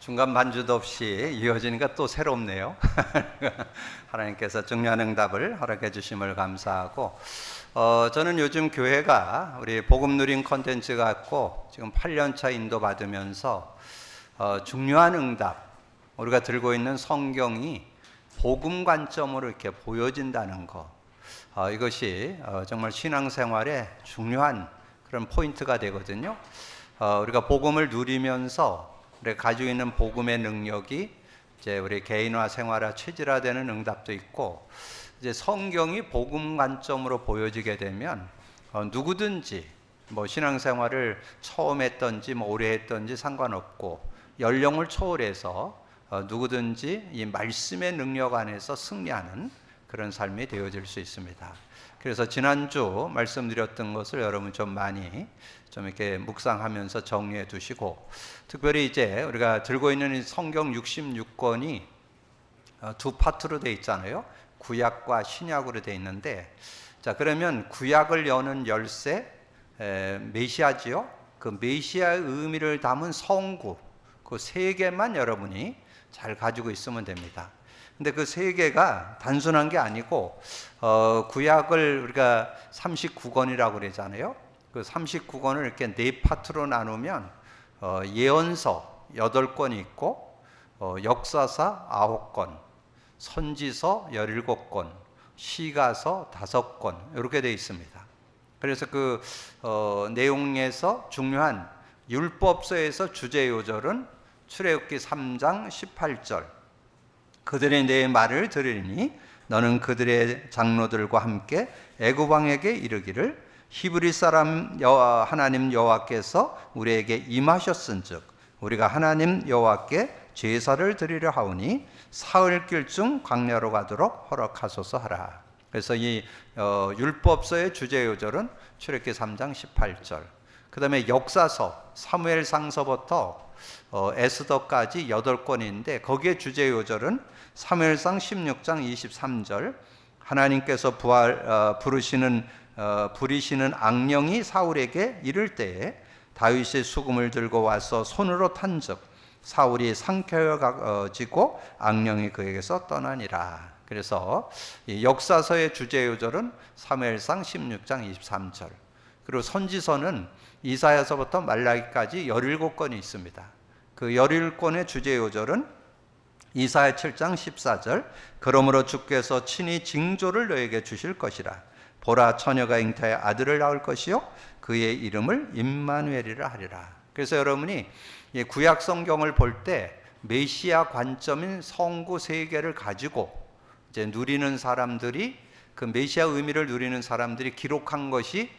중간 반주도 없이 이어지니까 또 새롭네요. 하나님께서 중요한 응답을 허락해 주심을 감사하고, 저는 요즘 교회가 우리 복음 누린 컨텐츠 갖고 지금 8년차 인도 받으면서 중요한 응답, 우리가 들고 있는 성경이 복음 관점으로 이렇게 보여진다는 거, 이것이 정말 신앙생활에 중요한 그런 포인트가 되거든요. 우리가 복음을 누리면서 우리가 가지고 있는 복음의 능력이 이제 우리 개인화, 생활화, 체질화되는 응답도 있고, 이제 성경이 복음 관점으로 보여지게 되면 누구든지 뭐 신앙생활을 처음 했던지 뭐 오래 했던지 상관없고 연령을 초월해서 누구든지 이 말씀의 능력 안에서 승리하는 그런 삶이 되어질 수 있습니다. 그래서 지난주 말씀드렸던 것을 여러분 좀 많이 좀 이렇게 묵상하면서 정리해 두시고, 특별히 이제 우리가 들고 있는 이 성경 66권이 두 파트로 되어 있잖아요. 구약과 신약으로 되어 있는데, 자, 그러면 구약을 여는 열쇠, 메시아지요. 그 메시아의 의미를 담은 성구, 그 세 개만 여러분이 잘 가지고 있으면 됩니다. 근데 그 세 개가 단순한 게 아니고, 구약을 우리가 39권이라고 그러잖아요. 그 39권을 이렇게 네 파트로 나누면 예언서 8권이 있고, 역사사 9권, 선지서 17권, 시가서 5권 이렇게 되어 있습니다. 그래서 그 내용에서 중요한 율법서에서 주제 요절은 출애굽기 3장 18절, 그들의 내 말을 들으리니 너는 그들의 장로들과 함께 애굽 왕에게 이르기를 히브리 사람 하나님 여호와께서 우리에게 임하셨은즉 우리가 하나님 여호와께 제사를 드리려 하오니 사흘길 광야로 가도록 허락하소서 하라. 그래서 이 율법서의 주제 요절은 출애굽기 3장 18절. 그 다음에 역사서 사무엘상서부터 에스더까지 8권인데 거기에 주제 요절은 사무엘상 16장 23절, 하나님께서 부리시는 악령이 사울에게 이를 때에 다윗이 수금을 들고 와서 손으로 탄즉 사울이 상쾌해지고 악령이 그에게서 떠나니라. 그래서 이 역사서의 주제 요절은 사무엘상 16장 23절. 그리고 선지서는 이사야서부터 말라기까지 17권이 있습니다. 그 17권의 주제 요절은 이사야 7장 14절, 그러므로 주께서 친히 징조를 너에게 주실 것이라. 보라, 처녀가 잉태하여 아들을 낳을 것이요 그의 이름을 임마누엘이라 하리라. 그래서 여러분이 구약 성경을 볼 때 메시아 관점인 성구 세 개를 가지고 이제 누리는 사람들이, 그 메시아 의미를 누리는 사람들이 기록한 것이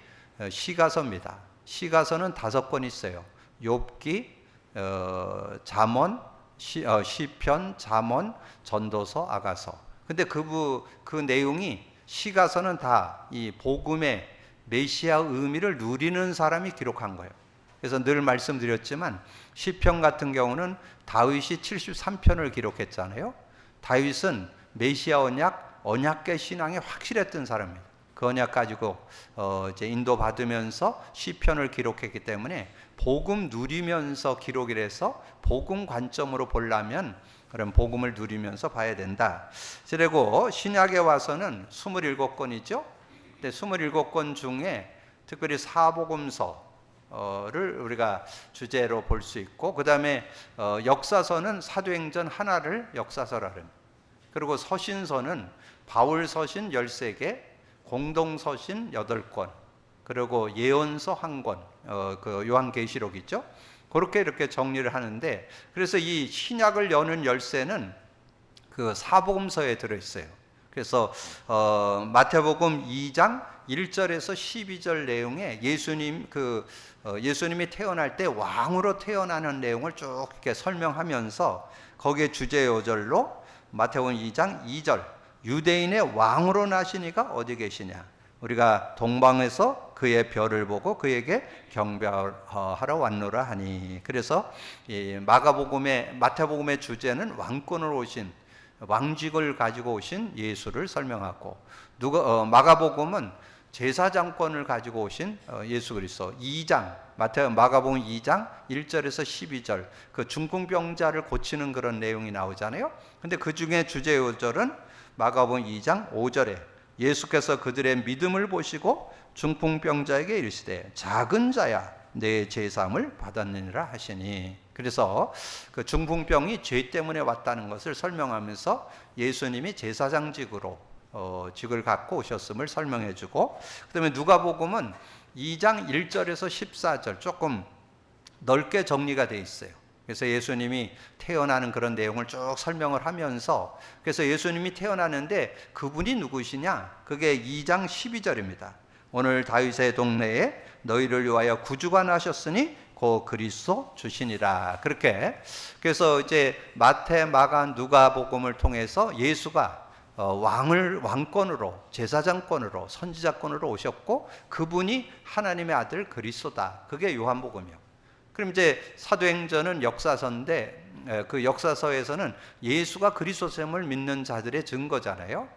시가서입니다. 시가서는 5권 있어요. 욥기, 잠언, 시편, 잠언, 전도서, 아가서. 근데 그 내용이, 시가서는 다 이 복음의 메시아 의미를 누리는 사람이 기록한 거예요. 그래서 늘 말씀드렸지만 시편 같은 경우는 다윗이 73편을 기록했잖아요. 다윗은 메시아 언약계 신앙에 확실했던 사람입니다. 그 언약 가지고 이제 인도 받으면서 시편을 기록했기 때문에 복음 누리면서 기록을 해서 복음 관점으로 보려면 그런 복음을 누리면서 봐야 된다. 그리고 신약에 와서는 27권이죠. 근데 27권 중에 특별히 사복음서를 우리가 주제로 볼 수 있고, 그 다음에 역사서는 사도행전 하나를 역사서라 합니다. 그리고 서신서는 바울 서신 13개, 공동서신 8권, 그리고 예언서 1권, 그 요한계시록이죠. 그렇게 이렇게 정리를 하는데, 그래서 이 신약을 여는 열쇠는 그 사복음서에 들어있어요. 그래서 마태복음 2장 1절에서 12절 내용에 예수님이 태어날 때 왕으로 태어나는 내용을 쭉 이렇게 설명하면서 거기에 주제 요절로 마태복음 2장 2절, 유대인의 왕으로 나시니가 어디 계시냐, 우리가 동방에서 그의 별을 보고 그에게 경배하러 왔노라 하니. 그래서 이 마태복음의 주제는 왕권으로 오신, 왕직을 가지고 오신 예수를 설명하고, 마가복음은 제사장권을 가지고 오신 예수 그리스도. 2장 마가복음 2장 1절에서 12절 그 중풍병자를 고치는 그런 내용이 나오잖아요. 근데 그 중에 주제 요절은 마가복음 2장 5절에 예수께서 그들의 믿음을 보시고 중풍병자에게 이르시되 작은 자야 내 제사함을 받았느니라 하시니. 그래서 그 중풍병이 죄 때문에 왔다는 것을 설명하면서 예수님이 제사장직으로 직을 갖고 오셨음을 설명해 주고, 그 다음에 누가복음은 2장 1절에서 14절 조금 넓게 정리가 되어 있어요. 그래서 예수님이 태어나는 그런 내용을 쭉 설명을 하면서, 그래서 예수님이 태어나는데 그분이 누구시냐? 그게 2장 12절입니다. 오늘 다윗의 동네에 너희를 위하여 구주가 나셨으니 고 그리스도 주시니라. 그렇게 그래서 이제 마태, 마가, 누가복음을 통해서 예수가 왕권으로, 제사장권으로, 선지자권으로 오셨고 그분이 하나님의 아들 그리스도다. 그게 요한복음이요. 그럼 이제 사도행전은 역사서인데 그 역사서에서는 예수가 그리스도됨을 믿는 자들의 증거잖아요.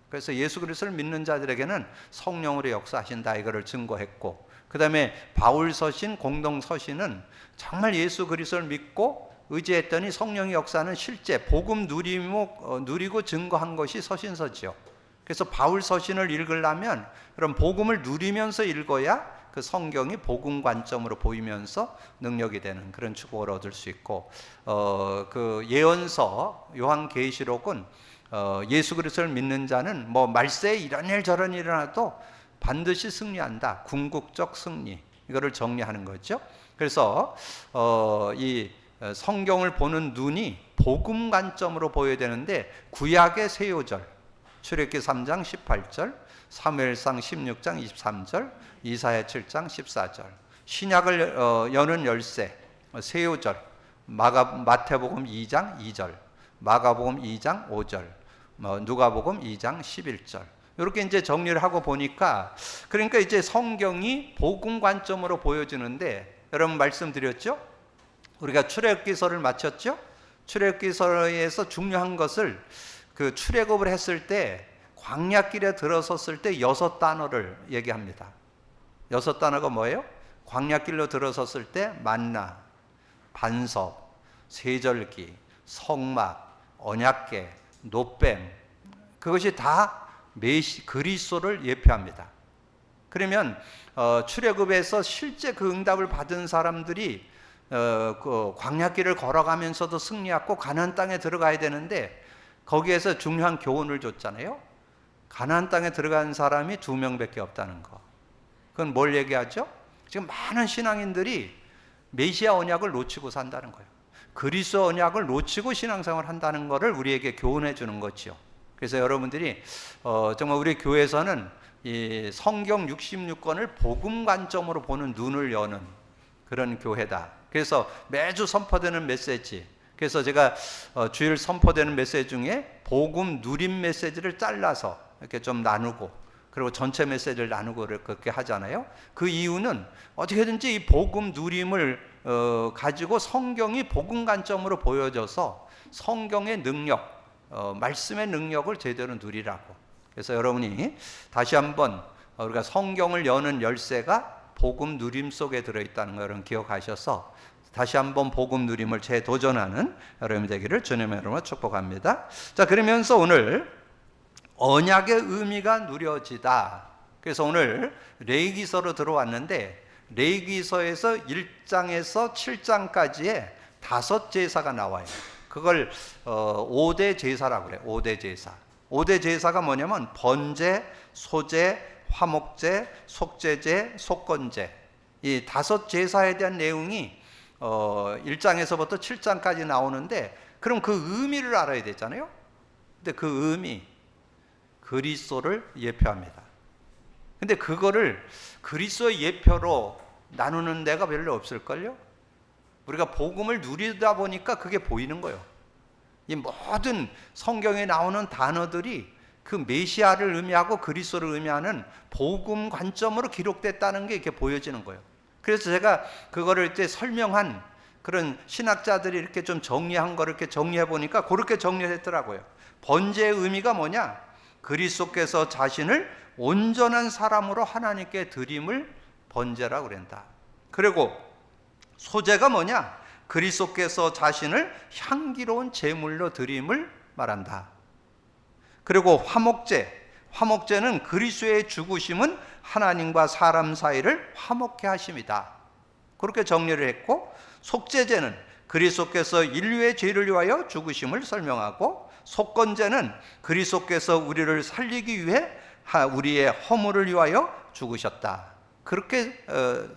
그래서 예수 그리스도를 믿는 자들에게는 성령으로 역사하신다 이거를 증거했고, 그 다음에 바울 서신, 공동 서신은 정말 예수 그리스도를 믿고 의지했더니 성령의 역사는 실제 복음 누리고 증거한 것이 서신서지요. 그래서 바울 서신을 읽으려면 그럼 복음을 누리면서 읽어야 그 성경이 복음 관점으로 보이면서 능력이 되는 그런 축복을 얻을 수 있고, 그 예언서 요한계시록은 예수 그리스도를 믿는 자는 뭐 말세에 이런 일 저런 일이 일어나도 반드시 승리한다. 궁극적 승리, 이거를 정리하는 거죠. 그래서 이 성경을 보는 눈이 복음 관점으로 보여야 되는데, 구약의 세 요절, 출애굽기 3장 18절, 사무엘상 16장 23절, 이사야 7장 14절, 신약을 여는 열쇠 세 요절, 마태복음 2장 2절, 마가복음 2장 5절, 누가복음 2장 11절, 이렇게 이제 정리를 하고 보니까, 그러니까 이제 성경이 복음 관점으로 보여지는데, 여러분 말씀드렸죠? 우리가 출애굽기서를 마쳤죠? 출애굽기서에서 중요한 것을 그 출애굽을 했을 때 광야길에 들어섰을 때 6단어를 얘기합니다. 6단어가 뭐예요? 광야길로 들어섰을 때 만나, 반석, 세절기, 성막, 언약궤, 노뱀, 그것이 다 그리스도를 예표합니다. 그러면 출애굽에서 실제 그 응답을 받은 사람들이 그 광야길을 걸어가면서도 승리하고 가나안 땅에 들어가야 되는데, 거기에서 중요한 교훈을 줬잖아요. 가나안 땅에 들어간 사람이 2명밖에 없다는 거. 그건 뭘 얘기하죠? 지금 많은 신앙인들이 메시아 언약을 놓치고 산다는 거예요. 그리스도 언약을 놓치고 신앙생활을 한다는 것을 우리에게 교훈해 주는 거죠. 그래서 여러분들이 정말 우리 교회에서는 이 성경 66권을 복음 관점으로 보는 눈을 여는 그런 교회다. 그래서 매주 선포되는 메시지, 그래서 제가 주일 선포되는 메시지 중에 복음 누림 메시지를 잘라서 이렇게 좀 나누고, 그리고 전체 메시지를 나누고 그렇게 하잖아요. 그 이유는 어떻게든지 이 복음 누림을 가지고 성경이 복음 관점으로 보여져서 성경의 능력, 말씀의 능력을 제대로 누리라고. 그래서 여러분이 다시 한번 우리가 성경을 여는 열쇠가 복음 누림 속에 들어있다는 것을 기억하셔서 다시 한번 복음 누림을 재도전하는 여러분이 되기를 주님의 이름으로 축복합니다. 자, 그러면서 오늘 언약의 의미가 누려지다. 그래서 오늘 레위기서로 들어왔는데, 레위기서에서 1장에서 7장까지의 5 제사가 나와요. 그걸 5대 제사라고 그래요. 5대 제사. 5대 제사가 뭐냐면 번제, 소제, 화목제, 속죄제, 속건제, 이 5 제사에 대한 내용이 1장에서부터 7장까지 나오는데, 그럼 그 의미를 알아야 되잖아요. 근데 그 의미, 그리스도를 예표합니다. 근데 그거를 그리스도의 예표로 나누는 데가 별로 없을걸요? 우리가 복음을 누리다 보니까 그게 보이는 거예요. 이 모든 성경에 나오는 단어들이 그 메시아를 의미하고 그리스도를 의미하는 복음 관점으로 기록됐다는 게 이렇게 보여지는 거예요. 그래서 제가 그거를 이제 설명한 그런 신학자들이 이렇게 좀 정리한 거를 이렇게 정리해 보니까 그렇게 정리했더라고요. 번제의 의미가 뭐냐? 그리스도께서 자신을 온전한 사람으로 하나님께 드림을 번제라고 그런다. 그리고 소제가 뭐냐? 그리스도께서 자신을 향기로운 제물로 드림을 말한다. 그리고 화목제는 그리스도의 죽으심은 하나님과 사람 사이를 화목케 하심이다. 그렇게 정리를 했고, 속죄제는 그리스도께서 인류의 죄를 위하여 죽으심을 설명하고, 속건제는 그리스도께서 우리를 살리기 위해 우리의 허물을 위하여 죽으셨다. 그렇게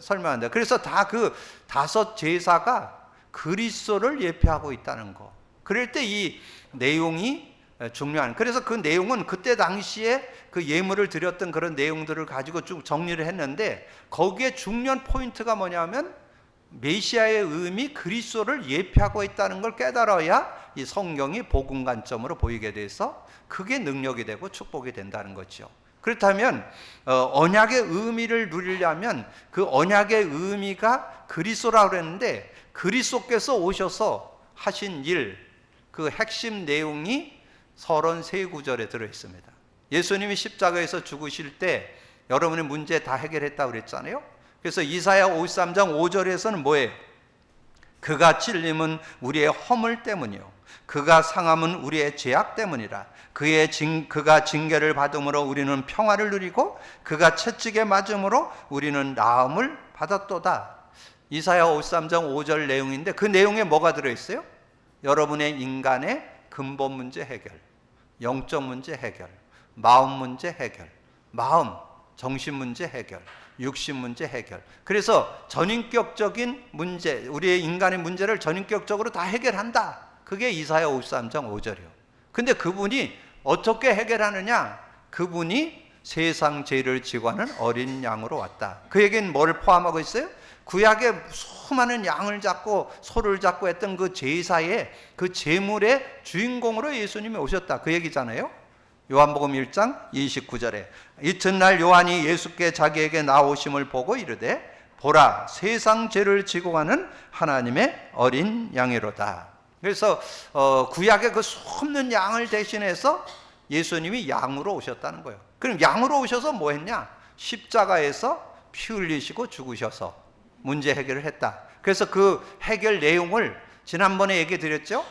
설명한다. 그래서 다 그 다섯 제사가 그리스도를 예표하고 있다는 거. 그럴 때 이 내용이 중요한. 그래서 그 내용은 그때 당시에 그 예물을 드렸던 그런 내용들을 가지고 쭉 정리를 했는데, 거기에 중요한 포인트가 뭐냐면 메시아의 의미 그리스도를 예표하고 있다는 걸 깨달아야 이 성경이 복음 관점으로 보이게 돼서 그게 능력이 되고 축복이 된다는 거죠. 그렇다면 언약의 의미를 누리려면 그 언약의 의미가 그리스도라고 그랬는데, 그리스도께서 오셔서 하신 일, 그 핵심 내용이 33구절에 들어있습니다. 예수님이 십자가에서 죽으실 때 여러분의 문제 다 해결했다고 그랬잖아요. 그래서 이사야 53장 5절에서는 뭐예요? 그가 찔림은 우리의 허물 때문이요 그가 상함은 우리의 죄악 때문이라. 그가 징계를 받음으로 우리는 평화를 누리고 그가 채찍에 맞음으로 우리는 나음을 받았도다. 이사야 53장 5절 내용인데, 그 내용에 뭐가 들어있어요? 여러분의 인간의 근본 문제 해결, 영적 문제 해결, 마음 문제 해결, 마음, 정신 문제 해결, 육신 문제 해결. 그래서 전인격적인 문제, 우리의 인간의 문제를 전인격적으로 다 해결한다. 그게 이사야 53장 5절이요. 근데 그분이 어떻게 해결하느냐? 그분이 세상 죄를 지고 하는 어린 양으로 왔다. 그 얘기는 뭘 포함하고 있어요? 구약에 수많은 양을 잡고 소를 잡고 했던 그 제사의 그 제물의 주인공으로 예수님이 오셨다. 그 얘기잖아요. 요한복음 1장 29절에 이튿날 요한이 예수께 자기에게 나오심을 보고 이르되 보라 세상 죄를 지고 가는 하나님의 어린 양이로다. 그래서 구약의 그 수없는 양을 대신해서 예수님이 양으로 오셨다는 거예요. 그럼 양으로 오셔서 뭐 했냐? 십자가에서 피 흘리시고 죽으셔서 문제 해결을 했다. 그래서 그 해결 내용을 지난번에 얘기 드렸죠?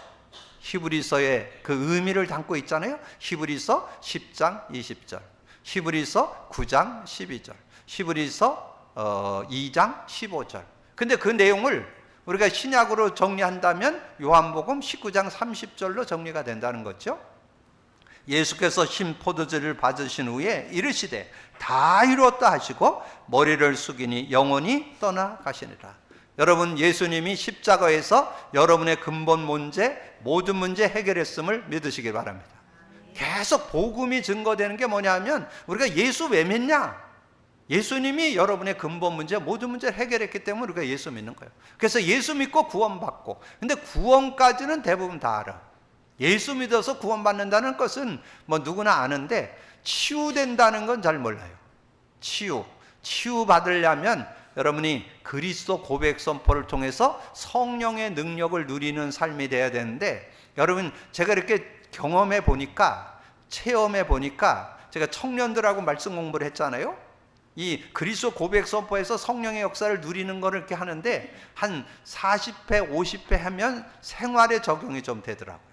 히브리서의 그 의미를 담고 있잖아요. 히브리서 10장 20절, 히브리서 9장 12절, 히브리서 2장 15절. 근데 그 내용을 우리가 신약으로 정리한다면 요한복음 19장 30절로 정리가 된다는 거죠. 예수께서 흰 포도주를 받으신 후에 이르시되 다 이루었다 하시고 머리를 숙이니 영원히 떠나가시니라. 여러분, 예수님이 십자가에서 여러분의 근본 문제, 모든 문제 해결했음을 믿으시기 바랍니다. 계속 복음이 증거되는 게 뭐냐면 우리가 예수 왜 믿냐? 예수님이 여러분의 근본 문제, 모든 문제를 해결했기 때문에 우리가 예수 믿는 거예요. 그래서 예수 믿고 구원받고, 근데 구원까지는 대부분 다 알아. 예수 믿어서 구원받는다는 것은 뭐 누구나 아는데 치유된다는 건 잘 몰라요. 치유 받으려면 여러분이 그리스도 고백 선포를 통해서 성령의 능력을 누리는 삶이 돼야 되는데, 여러분 제가 이렇게 경험해 보니까, 체험해 보니까, 제가 청년들하고 말씀 공부를 했잖아요. 이 그리스도 고백 선포에서 성령의 역사를 누리는 거를 이렇게 하는데 한 40회 50회 하면 생활에 적용이 좀 되더라고요.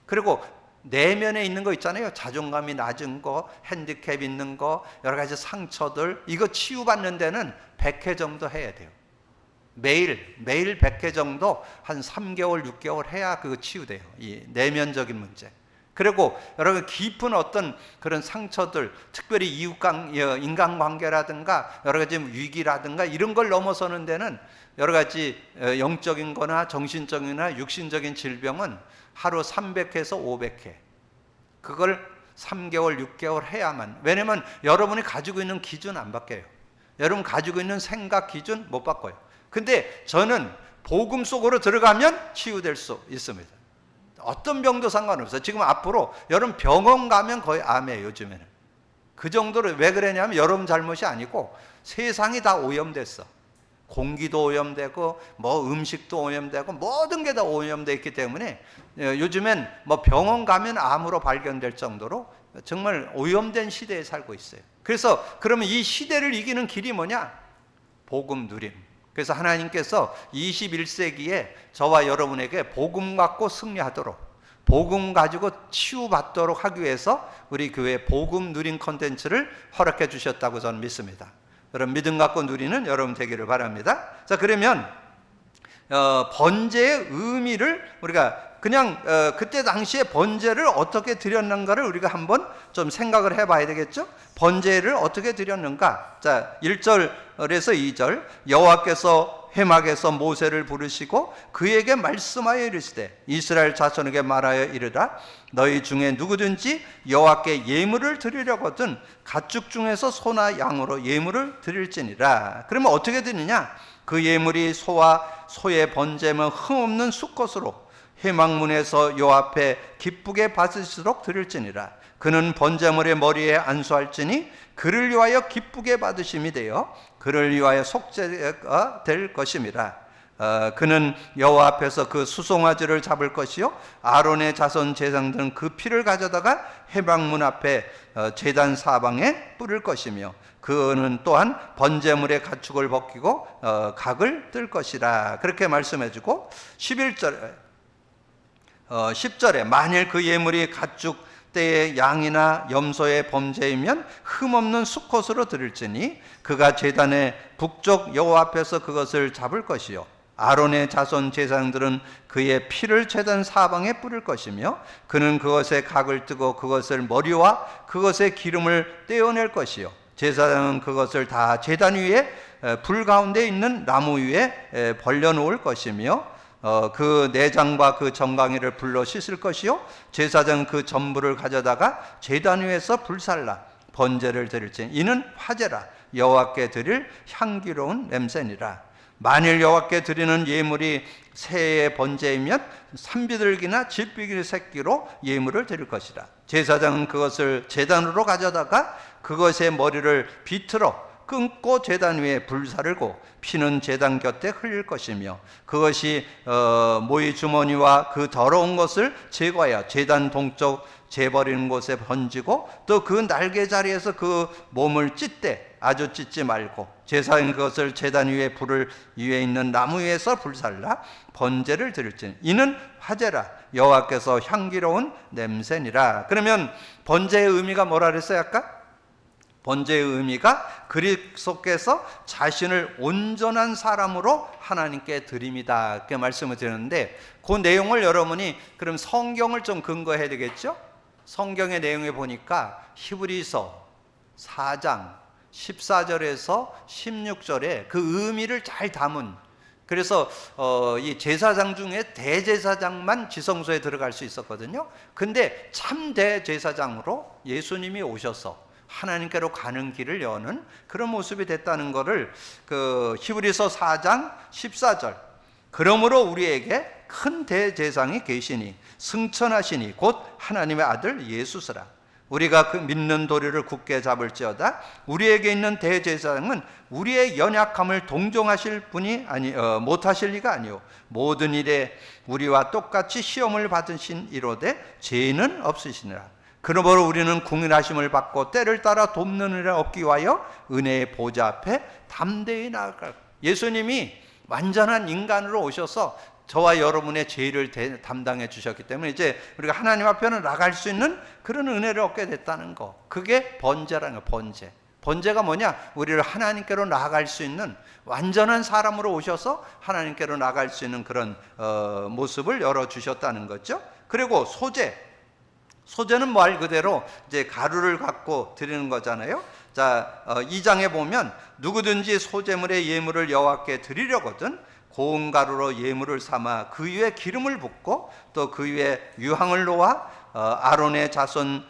그리고 내면에 있는 거 있잖아요. 자존감이 낮은 거, 핸디캡 있는 거, 여러 가지 상처들, 이거 치유받는 데는 100회 정도 해야 돼요. 매일 100회 정도 한 3개월 6개월 해야 그거 치유돼요. 이 내면적인 문제. 그리고 여러분 깊은 어떤 그런 상처들, 특별히 인간관계라든가 여러 가지 위기라든가 이런 걸 넘어서는 데는 여러 가지 영적인 거나 정신적이나 육신적인 질병은 하루 300회에서 500회, 그걸 3개월 6개월 해야만. 왜냐면 여러분이 가지고 있는 기준 안 바뀌어요. 여러분 가지고 있는 생각 기준 못 바꿔요. 근데 저는 복음 속으로 들어가면 치유될 수 있습니다. 어떤 병도 상관없어요. 지금 앞으로 여러분 병원 가면 거의 암이에요. 요즘에는 그 정도로. 왜 그러냐면 여러분 잘못이 아니고 세상이 다 오염됐어. 공기도 오염되고 뭐 음식도 오염되고 모든 게 다 오염되어 있기 때문에 요즘엔 뭐 병원 가면 암으로 발견될 정도로 정말 오염된 시대에 살고 있어요. 그래서 그러면 이 시대를 이기는 길이 뭐냐? 복음 누림. 그래서 하나님께서 21세기에 저와 여러분에게 복음 갖고 승리하도록, 복음 가지고 치유받도록 하기 위해서 우리 교회 복음 누림 콘텐츠를 허락해 주셨다고 저는 믿습니다. 여러분 믿음 갖고 누리는 여러분 되기를 바랍니다. 자, 그러면 번제의 의미를 우리가 그냥 그때 당시에 번제를 어떻게 드렸는가를 우리가 한번 좀 생각을 해봐야 되겠죠. 번제를 어떻게 드렸는가. 자, 1절에서 2절, 여호와께서 회막에서 모세를 부르시고 그에게 말씀하여 이르시되 이스라엘 자손에게 말하여 이르라, 너희 중에 누구든지 여호와께 예물을 드리려거든 가축 중에서 소나 양으로 예물을 드릴지니라. 그러면 어떻게 드리냐? 그 예물이 소와 소의 번제면 흠없는 수컷으로 회막문에서 요 앞에 기쁘게 받으시도록 드릴지니라. 그는 번제물의 머리에 안수할지니 그를 위하여 기쁘게 받으심이 되어 그를 위하여 속죄가 될 것임이라. 그는 여호와 앞에서 그 수송아지를 잡을 것이요 아론의 자손 제사장들은 그 피를 가져다가 회막문 앞에 제단 사방에 뿌릴 것이며 그는 또한 번제물의 가축을 벗기고 각을 뜰 것이라. 그렇게 말씀해주고 10절에 만일 그 예물이 가축 때의 양이나 염소의 범죄이면 흠없는 수컷으로 드릴지니 그가 제단의 북쪽 여호와 앞에서 그것을 잡을 것이요 아론의 자손 제사장들은 그의 피를 제단 사방에 뿌릴 것이며 그는 그것에 각을 뜨고 그것을 머리와 그것의 기름을 떼어낼 것이요 제사장은 그것을 다 제단 위에 불 가운데 있는 나무 위에 벌려놓을 것이며 그 내장과 그 정강이를 불러 씻을 것이요 제사장은 그 전부를 가져다가 제단 위에서 불살라 번제를 드릴지 이는 화제라 여호와께 드릴 향기로운 냄새니라. 만일 여호와께 드리는 예물이 새의 번제이면 산비둘기나 질비기 새끼로 예물을 드릴 것이라. 제사장은 그것을 제단으로 가져다가 그것의 머리를 비틀어 끊고 제단 위에 불사르고 피는 제단 곁에 흘릴 것이며 그것이 모이 주머니와 그 더러운 것을 제거하여 제단 동쪽 재버리는 곳에 번지고 또 그 날개 자리에서 그 몸을 찢되 아주 찢지 말고 제사장은 그것을 제단 위에 불을 위에 있는 나무 위에서 불살라 번제를 드릴지니 이는 화제라 여호와께서 향기로운 냄새니라. 그러면 번제의 의미가 뭐라 그랬어요 아까? 번제의 의미가 그리스도께서 자신을 온전한 사람으로 하나님께 드림이다 이렇게 말씀을 드렸는데 그 내용을 여러분이 그럼 성경을 좀 근거해야 되겠죠? 성경의 내용에 보니까 히브리서 4장 14절에서 16절에 그 의미를 잘 담은, 그래서 이 제사장 중에 대제사장만 지성소에 들어갈 수 있었거든요. 근데 참 대제사장으로 예수님이 오셔서 하나님께로 가는 길을 여는 그런 모습이 됐다는 것을 그 히브리서 4장 14절, 그러므로 우리에게 큰 대제사장이 계시니 승천하시니 곧 하나님의 아들 예수시라. 우리가 그 믿는 도리를 굳게 잡을지어다. 우리에게 있는 대제사장은 우리의 연약함을 동정하실 분이 못하실 리가 아니요 모든 일에 우리와 똑같이 시험을 받으신 이로되 죄는 없으시니라. 그러므로 우리는 궁일하심을 받고 때를 따라 돕는 일을 얻기 위하여 은혜의 보좌 앞에 담대히 나아갈. 예수님이 완전한 인간으로 오셔서 저와 여러분의 죄를 담당해 주셨기 때문에 이제 우리가 하나님 앞에는 나갈 수 있는 그런 은혜를 얻게 됐다는 거. 그게 번제라는 거. 번제. 번제가 뭐냐? 우리를 하나님께로 나아갈 수 있는 완전한 사람으로 오셔서 하나님께로 나아갈 수 있는 그런 모습을 열어주셨다는 거죠. 그리고 소제. 소제는 말 그대로 이제 가루를 갖고 드리는 거잖아요. 자, 2장에 보면 누구든지 소제물의 예물을 여호와께 드리려거든 고운 가루로 예물을 삼아 그 위에 기름을 붓고 또 그 위에 유향을 놓아 아론의 자손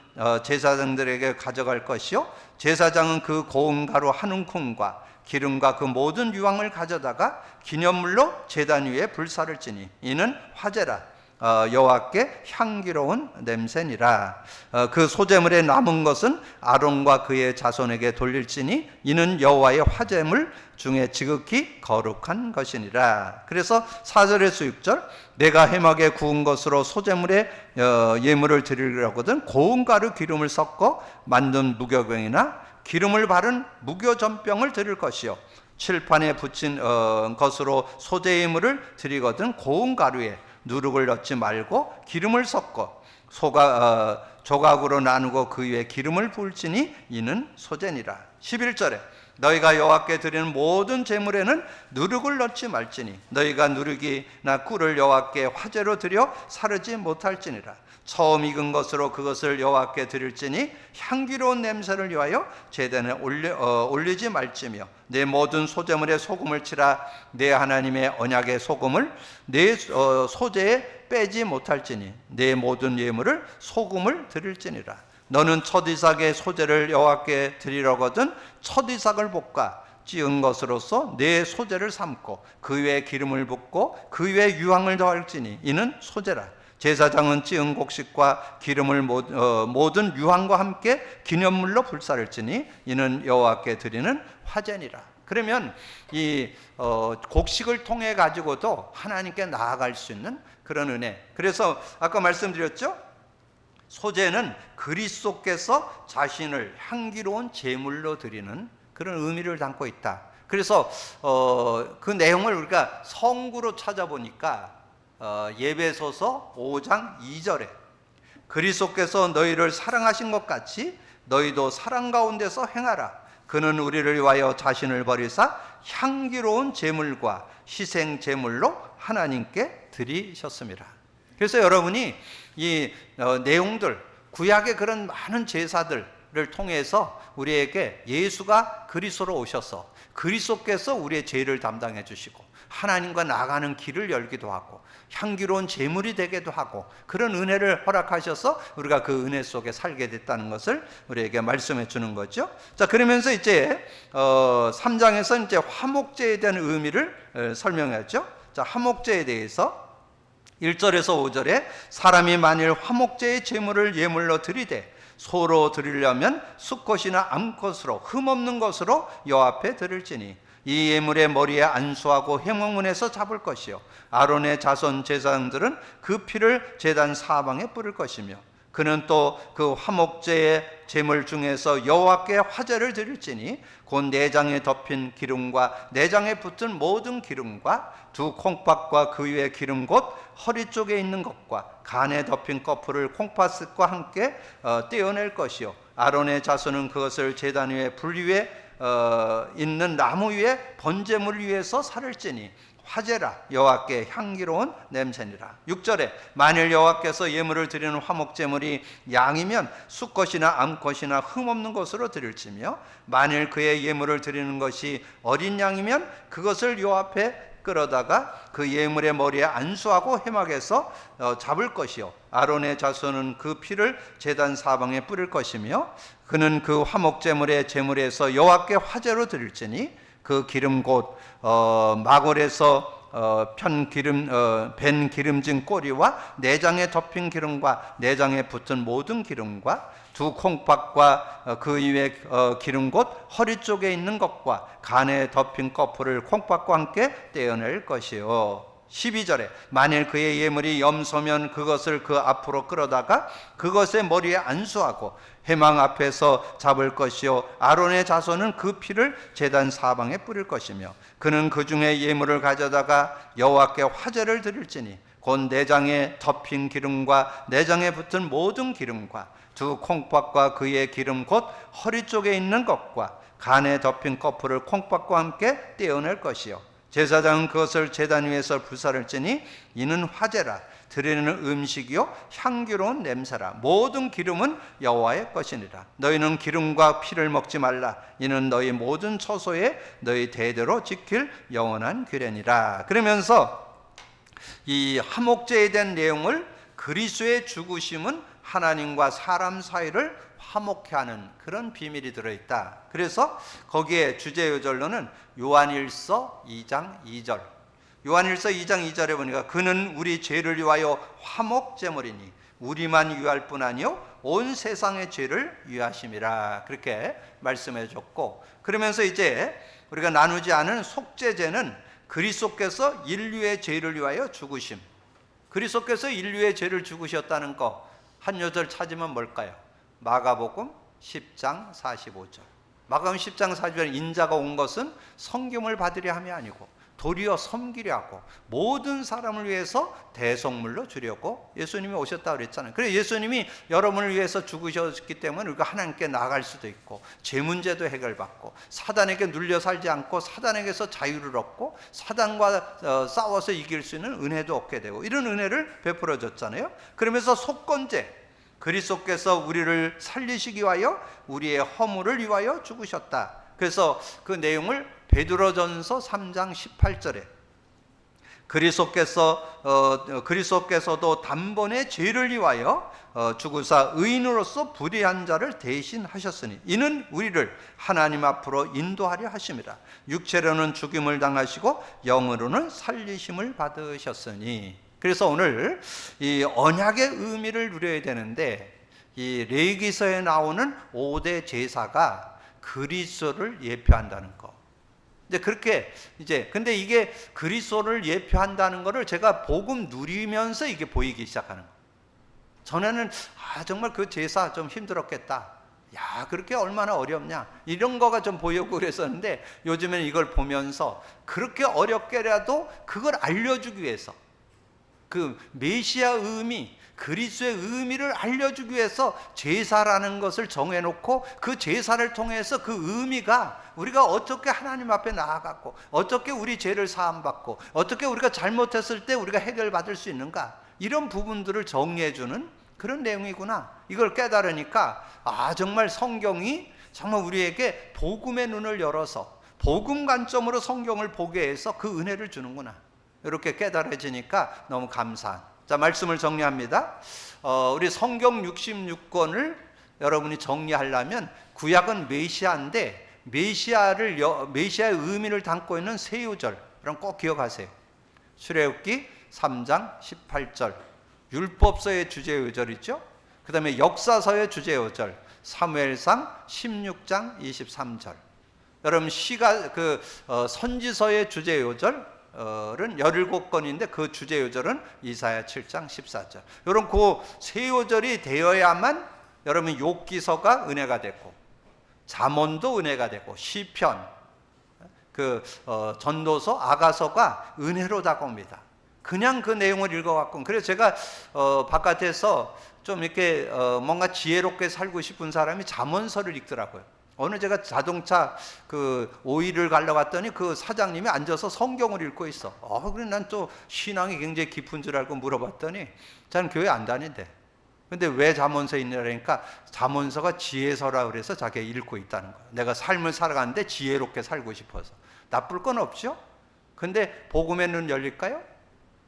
제사장들에게 가져갈 것이요 제사장은 그 고운 가루 한 움큼과 기름과 그 모든 유향을 가져다가 기념물로 제단 위에 불사를 지니 이는 화제라. 여호와께 향기로운 냄새니라. 그 소제물에 남은 것은 아론과 그의 자손에게 돌릴지니 이는 여호와의 화제물 중에 지극히 거룩한 것이니라. 그래서 4절에서 6절, 내가 해막에 구운 것으로 소제물에 예물을 드리려거든 고운 가루 기름을 섞어 만든 무교병이나 기름을 바른 무교전병을 드릴 것이요 칠판에 붙인 것으로 소제 예물을 드리거든 고운 가루에 누룩을 넣지 말고 기름을 섞어 조각으로 나누고 그 위에 기름을 부을지니 이는 소제니라. 11절에 너희가 여호와께 드리는 모든 제물에는 누룩을 넣지 말지니 너희가 누룩이나 꿀을 여호와께 화제로 드려 사르지 못할지니라. 처음 익은 것으로 그것을 여호와께 드릴지니 향기로운 냄새를 위하여 제단에 올리지 말지며 내 모든 소제물에 소금을 치라. 내 하나님의 언약의 소금을 내 소제에 빼지 못할지니 내 모든 예물을 소금을 드릴지니라. 너는 첫 이삭의 소제를 여호와께 드리려거든 첫 이삭을 볶아 찌은 것으로서 내 소제를 삶고 그 위에 기름을 붓고 그 위에 유황을 더할지니 이는 소제라. 제사장은 찌은 곡식과 기름을 모든 유황과 함께 기념물로 불사를지니 이는 여호와께 드리는 화제니라. 그러면 이 곡식을 통해 가지고도 하나님께 나아갈 수 있는 그런 은혜. 그래서 아까 말씀드렸죠? 소제는 그리스도께서 자신을 향기로운 제물로 드리는 그런 의미를 담고 있다. 그래서 그 내용을 우리가 성구로 찾아보니까 예배소서 5장 2절에 그리스도께서 너희를 사랑하신 것 같이 너희도 사랑 가운데서 행하라. 그는 우리를 위하여 자신을 버리사 향기로운 제물과 희생 제물로 하나님께 드리셨습니다. 그래서 여러분이 이 내용들, 구약의 그런 많은 제사들을 통해서 우리에게 예수가 그리스도로 오셔서 그리스도께서 우리의 죄를 담당해 주시고 하나님과 나가는 길을 열기도 하고 향기로운 제물이 되기도 하고 그런 은혜를 허락하셔서 우리가 그 은혜 속에 살게 됐다는 것을 우리에게 말씀해 주는 거죠. 자, 그러면서 이제 3장에서 이제 화목제에 대한 의미를 설명했죠. 자, 화목제에 대해서 1절에서 5절에 사람이 만일 화목제의 제물을 예물로 드리되 소로 드리려면 수컷이나 암컷으로 흠없는 것으로 여호와 앞에 드릴지니 이 예물의 머리에 안수하고 회막문에서 잡을 것이요 아론의 자손 제사장들은 그 피를 제단 사방에 뿌릴 것이며 그는 또 그 화목제의 제물 중에서 여호와께 화제를 드릴지니 곧 내장에 덮인 기름과 내장에 붙은 모든 기름과 두 콩팥과 그 위에 기름 곧 허리 쪽에 있는 것과 간에 덮인 거풀을 콩팥과 함께 떼어낼 것이요 아론의 자손은 그것을 제단 위에 불 위에 있는 나무 위에 번제물 위에서 살을지니 화제라. 여호와께 향기로운 냄새니라. 6절에 만일 여호와께서 예물을 드리는 화목제물이 양이면 수컷이나 암컷이나 흠없는 것으로 드릴지며 만일 그의 예물을 드리는 것이 어린 양이면 그것을 여호와 앞에 끌어다가 그 예물의 머리에 안수하고 회막에서 잡을 것이요 아론의 자손은 그 피를 제단 사방에 뿌릴 것이며 그는 그 화목제물의 제물에서 여호와께 화제로 드릴지니 그 기름 곧 마골에서 밴 기름진 꼬리와 내장에 덮인 기름과 내장에 붙은 모든 기름과 두 콩팥과 그 위에 기름 곧 허리 쪽에 있는 것과 간에 덮인 거풀을 콩팥과 함께 떼어낼 것이요 12절에 만일 그의 예물이 염소면 그것을 그 앞으로 끌어다가 그것의 머리에 안수하고 회막 앞에서 잡을 것이요 아론의 자손은 그 피를 제단 사방에 뿌릴 것이며 그는 그 중에 예물을 가져다가 여호와께 화제를 드릴지니 곧 내장에 덮인 기름과 내장에 붙은 모든 기름과 두 콩팥과 그의 기름 곧 허리 쪽에 있는 것과 간에 덮인 거풀을 콩팥과 함께 떼어낼 것이요 제사장은 그것을 제단 위에서 불사를지니 이는 화제라. 드리는 음식이요 향기로운 냄새라. 모든 기름은 여호와의 것이니라. 너희는 기름과 피를 먹지 말라. 이는 너희 모든 처소에 너희 대대로 지킬 영원한 규례니라. 그러면서 이 화목제에 대한 내용을 그리스도의 죽으심은 하나님과 사람 사이를 화목케 하는 그런 비밀이 들어있다. 그래서 거기에 주제요절로는 요한일서 2장 2절 요한일서 2장 2절에 보니까 그는 우리 죄를 위하여 화목제물이니 우리만 위할 뿐 아니요 온 세상의 죄를 위하심이라, 그렇게 말씀해 줬고, 그러면서 이제 우리가 나누지 않은 속죄제는 그리스도께서 인류의 죄를 위하여 죽으심. 그리스도께서 인류의 죄를 죽으셨다는 거 한 요절 찾으면 뭘까요? 마가복음 10장 45절. 마가복음 10장 45절, 인자가 온 것은 성김을 받으려 함이 아니고 도리어 섬기려 하고 모든 사람을 위해서 대속물로 주려고 예수님이 오셨다고 그랬잖아요. 그래서 예수님이 여러분을 위해서 죽으셨기 때문에 우리가 하나님께 나아갈 수도 있고, 죄 문제도 해결받고, 사단에게 눌려 살지 않고 사단에게서 자유를 얻고, 사단과 싸워서 이길 수 있는 은혜도 얻게 되고, 이런 은혜를 베풀어 줬잖아요. 그러면서 속건제, 그리스도께서 우리를 살리시기 위하여 우리의 허물을 위하여 죽으셨다. 그래서 그 내용을 베드로전서 3장 18절에 그리스도께서도 단번에 죄를 위하여 죽으사 의인으로서 불의한 자를 대신하셨으니 이는 우리를 하나님 앞으로 인도하려 하심이라. 육체로는 죽임을 당하시고 영으로는 살리심을 받으셨으니. 그래서 오늘 이 언약의 의미를 누려야 되는데, 이 레위기서에 나오는 5대 제사가 그리스도를 예표한다는 거. 이제 그렇게 근데 이게 그리스도를 예표한다는 거를 제가 복음 누리면서 이게 보이기 시작하는 거예요. 전에는 정말 그 제사 좀 힘들었겠다. 야, 그렇게 얼마나 어렵냐. 이런 거가 좀 보이고 그랬었는데, 요즘에는 이걸 보면서 그렇게 어렵게라도 그걸 알려주기 위해서, 그 메시아 의미, 그리스도의 의미를 알려주기 위해서 제사라는 것을 정해놓고, 그 제사를 통해서 그 의미가 우리가 어떻게 하나님 앞에 나아갔고, 어떻게 우리 죄를 사함받고, 어떻게 우리가 잘못했을 때 우리가 해결받을 수 있는가, 이런 부분들을 정리해주는 그런 내용이구나. 이걸 깨달으니까 정말 성경이 정말 우리에게 복음의 눈을 열어서 복음 관점으로 성경을 보게 해서 그 은혜를 주는구나, 이렇게 깨달아지니까 너무 감사한. 자, 말씀을 정리합니다. 우리 성경 66권을 여러분이 정리하려면 구약은 메시아인데, 메시아의 의미를 담고 있는 세 요절, 그럼 꼭 기억하세요. 출애굽기 3장 18절, 율법서의 주제 요절이죠. 그 다음에 역사서의 주제 요절, 사무엘상 16장 23절. 여러분 선지서의 주제 요절 은 17권인데 그 주제 요절은 이사야 7장 14절. 이런 그 세 요절이 되어야만 여러분 욥기서가 은혜가 됐고, 잠언도 은혜가 되고, 시편, 전도서, 아가서가 은혜로 다가옵니다. 그냥 그 내용을 읽어갖고. 그래서 제가 바깥에서 좀 이렇게 뭔가 지혜롭게 살고 싶은 사람이 잠언서를 읽더라고요. 어느 제가 자동차 오일을 가려 갔더니 그 사장님이 앉아서 성경을 읽고 있어. 그래 난 또 신앙이 굉장히 깊은 줄 알고 물어봤더니 자는 교회 안 다닌대. 근데 왜 잠언서에 있느냐니까 잠언서가 지혜서라 그래서 자기가 읽고 있다는 거야. 내가 삶을 살아가는데 지혜롭게 살고 싶어서. 나쁠 건 없죠? 근데 복음의 눈 열릴까요?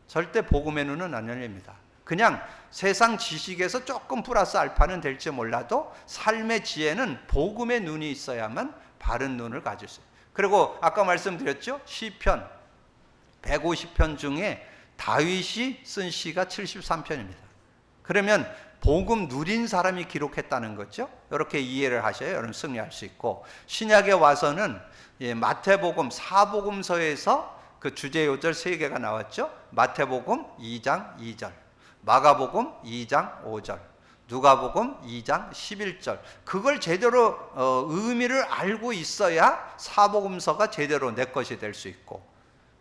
절대 복음의 눈은 안 열립니다. 그냥 세상 지식에서 조금 플러스 알파는 될지 몰라도 삶의 지혜는 복음의 눈이 있어야만 바른 눈을 가질 수 있어요. 그리고 아까 말씀드렸죠? 시편 150편 중에 다윗이 쓴 시가 73편입니다. 그러면 복음 누린 사람이 기록했다는 거죠. 이렇게 이해를 하셔야 여러분 승리할 수 있고, 신약에 와서는 마태복음 4복음서에서 그 주제 요절 3개가 나왔죠. 마태복음 2장 2절, 마가복음 2장 5절, 누가복음 2장 11절. 그걸 제대로 의미를 알고 있어야 사복음서가 제대로 내 것이 될 수 있고,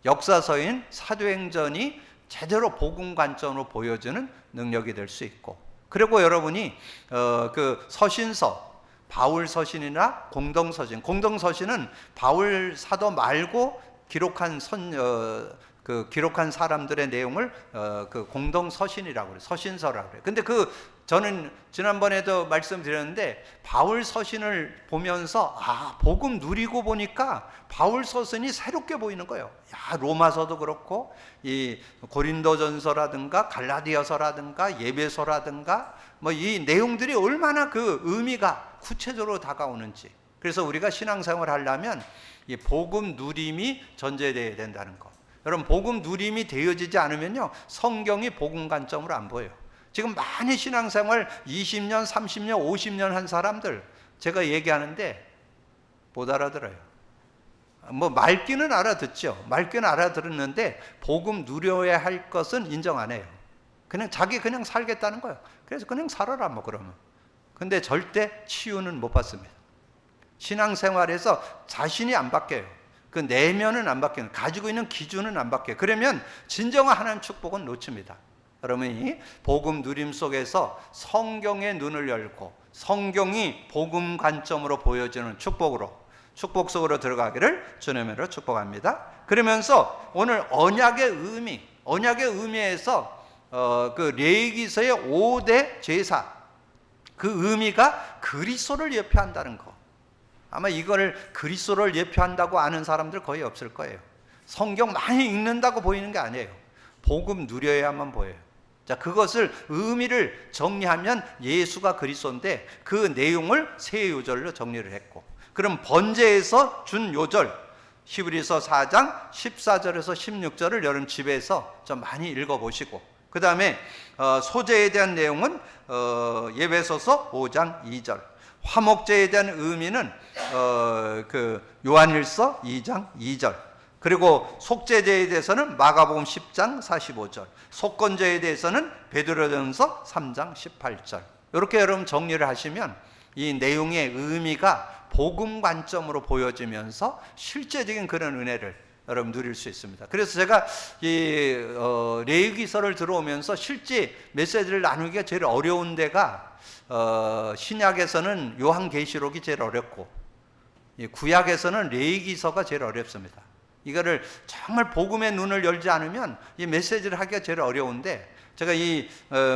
역사서인 사도행전이 제대로 복음 관점으로 보여주는 능력이 될 수 있고, 그리고 여러분이 그 서신서, 바울 서신이나 공동서신, 공동서신은 바울 사도 말고 기록한 기록한 사람들의 내용을 공동 서신이라고 그래요. 서신서라고 그래요. 근데 저는 지난번에도 말씀드렸는데, 바울 서신을 보면서 복음 누리고 보니까 바울 서신이 새롭게 보이는 거예요. 로마서도 그렇고 이 고린도전서라든가 갈라디아서라든가 예배서라든가 이 내용들이 얼마나 그 의미가 구체적으로 다가오는지. 그래서 우리가 신앙생활을 하려면 이 복음 누림이 전제되어야 된다는 거. 여러분 복음 누림이 되어지지 않으면요 성경이 복음 관점으로 안 보여요. 지금 많이 신앙생활 20년, 30년, 50년 한 사람들 제가 얘기하는데 못 알아들어요. 뭐 말귀는 알아듣죠. 말귀는 알아들었는데 복음 누려야 할 것은 인정 안 해요. 그냥 자기 그냥 살겠다는 거예요. 그래서 그냥 살아라 뭐 그러면. 근데 절대 치유는 못 받습니다. 신앙생활에서 자신이 안 바뀌어요. 그 내면은 안 바뀌어요. 가지고 있는 기준은 안 바뀌어요. 그러면 진정한 하나님 축복은 놓칩니다. 여러분이 복음 누림 속에서 성경의 눈을 열고 성경이 복음 관점으로 보여지는 축복 속으로 들어가기를 주님으로 축복합니다. 그러면서 오늘 언약의 의미에서 그 레위기서의 5대 제사 그 의미가 그리스도를 예표한다는 거. 아마 이걸 그리스도를 예표한다고 아는 사람들 거의 없을 거예요. 성경 많이 읽는다고 보이는 게 아니에요. 복음 누려야만 보여요. 자, 그것을 의미를 정리하면 예수가 그리스도인데 그 내용을 세 요절로 정리를 했고, 그럼 번제에서 준 요절 히브리서 4장 14절에서 16절을 여러분 집에서 좀 많이 읽어보시고, 그 다음에 소제에 대한 내용은 예배소서 5장 2절, 화목제에 대한 의미는 그 요한일서 2장 2절, 그리고 속죄제에 대해서는 마가복음 10장 45절, 속건제에 대해서는 베드로전서 3장 18절. 이렇게 여러분 정리를 하시면 이 내용의 의미가 복음 관점으로 보여지면서 실제적인 그런 은혜를 여러분 누릴 수 있습니다. 그래서 제가 이 레위기서를 들어오면서 실제 메시지를 나누기가 제일 어려운 데가 신약에서는 요한계시록이 제일 어렵고 구약에서는 레위기서가 제일 어렵습니다. 이거를 정말 복음의 눈을 열지 않으면 이 메시지를 하기가 제일 어려운데, 제가 이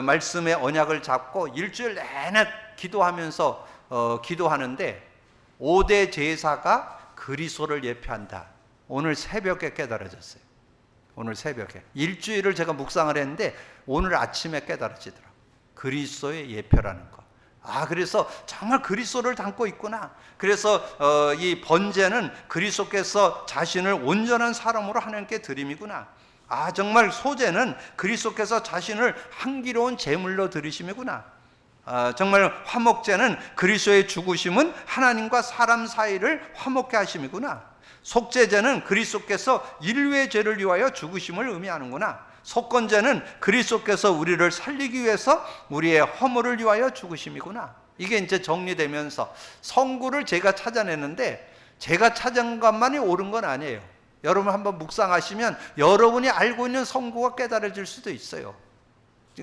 말씀의 언약을 잡고 일주일 내내 기도하면서 기도하는데 5대 제사가 그리스도를 예표한다. 오늘 새벽에 깨달아졌어요. 오늘 새벽에 일주일을 제가 묵상을 했는데 오늘 아침에 깨달아지더라고요. 그리스도의 예표라는 거. 그래서 정말 그리스도를 담고 있구나. 그래서 이 번제는 그리스도께서 자신을 온전한 사람으로 하나님께 드림이구나. 정말 소제는 그리스도께서 자신을 향기로운 제물로 드리심이구나. 정말 화목제는 그리스도의 죽으심은 하나님과 사람 사이를 화목케 하심이구나. 속죄제는 그리스도께서 인류의 죄를 위하여 죽으심을 의미하는구나. 속건제는 그리스도께서 우리를 살리기 위해서 우리의 허물을 위하여 죽으심이구나. 이게 이제 정리되면서 성구를 제가 찾아내는데 제가 찾은 것만이 옳은 건 아니에요. 여러분 한번 묵상하시면 여러분이 알고 있는 성구가 깨달아질 수도 있어요.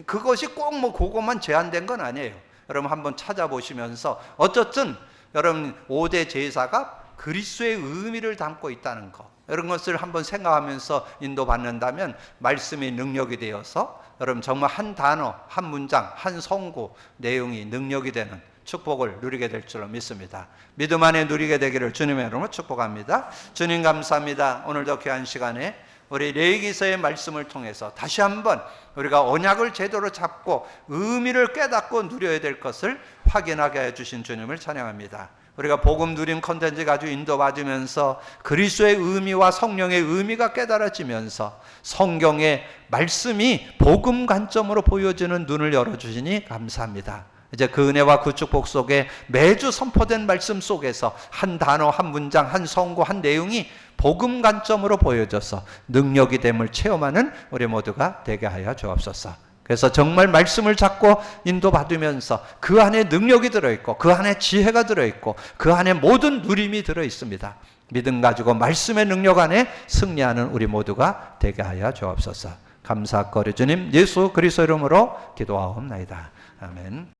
그것이 꼭 뭐 그것만 제한된 건 아니에요. 여러분 한번 찾아보시면서 어쨌든 여러분 5대 제사가 그리스도의 의미를 담고 있다는 것, 이런 것을 한번 생각하면서 인도받는다면 말씀이 능력이 되어서 여러분 정말 한 단어, 한 문장, 한 성구 내용이 능력이 되는 축복을 누리게 될 줄로 믿습니다. 믿음 안에 누리게 되기를 주님의 이름으로 축복합니다. 주님 감사합니다. 오늘도 귀한 시간에 우리 레위기서의 말씀을 통해서 다시 한번 우리가 언약을 제대로 잡고 의미를 깨닫고 누려야 될 것을 확인하게 해주신 주님을 찬양합니다. 우리가 복음 누림 콘텐츠 가지고 인도받으면서 그리스도의 의미와 성령의 의미가 깨달아지면서 성경의 말씀이 복음 관점으로 보여지는 눈을 열어주시니 감사합니다. 이제 그 은혜와 그 축복 속에 매주 선포된 말씀 속에서 한 단어, 한 문장, 한 성구, 한 내용이 복음 관점으로 보여져서 능력이 됨을 체험하는 우리 모두가 되게 하여 주옵소서. 그래서 정말 말씀을 잡고 인도받으면서 그 안에 능력이 들어있고 그 안에 지혜가 들어있고 그 안에 모든 누림이 들어있습니다. 믿음 가지고 말씀의 능력 안에 승리하는 우리 모두가 되게 하여 주옵소서. 감사하고 주님 예수 그리스도 이름으로 기도하옵나이다. 아멘.